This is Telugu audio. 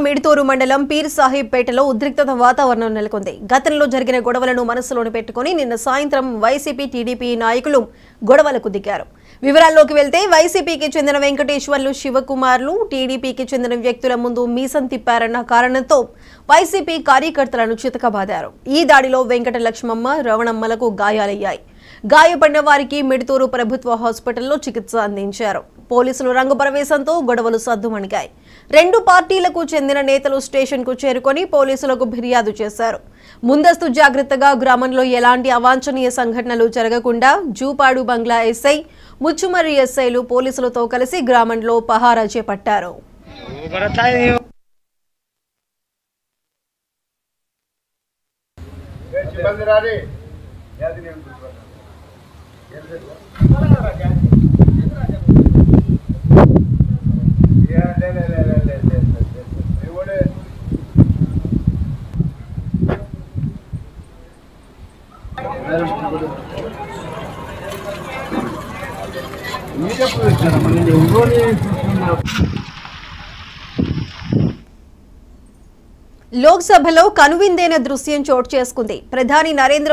మిడ్తూరు మండలం పీర్ సాహిబ్ పేటలో ఉద్రిక్తత వాతావరణం నెలకొంది. గతంలో జరిగిన గొడవలను మనసులోని పెట్టుకుని నిన్న సాయంత్రం వైసీపీ టీడీపీ నాయకులు గొడవలకు దిగారు. వివరాల్లోకి వెళ్తే వైసీపీకి చెందిన వెంకటేశ్వర్లు, శివకుమార్లు టీడీపీకి చెందిన వ్యక్తుల ముందు మీసం తిప్పారన్న కారణంతో వైసీపీ కార్యకర్తలను చితకబాదారు. ఈ దాడిలో వెంకట లక్ష్మమ్మ, రవణమ్మలకు గాయాలయ్యాయి. గాయపడిన వారికి మిడ్తూరు ప్రభుత్వ హాస్పిటల్లో చికిత్స అందించారు. పోలీసులు రంగు ప్రవేశంతో గొడవలు సద్దుమణిగాయి. రెండు పార్టీలకు చెందిన నేతలు స్టేషన్కు చేరుకొని పోలీసులకు ఫిర్యాదు చేశారు. ముందస్తు జాగ్రత్తగా గ్రామంలో ఎలాంటి అవాంఛనీయ సంఘటనలు జరగకుండా జూపాడు బంగ్లా ఎస్ఐ, ముచ్చుమర్రి ఎస్ఐలు పోలీసులతో కలిసి గ్రామంలో పహారా చేపట్టారు. లోక్సభలో కనువిందైన దృశ్యం చోటు చేసుకుంది. ప్రధాని నరేంద్ర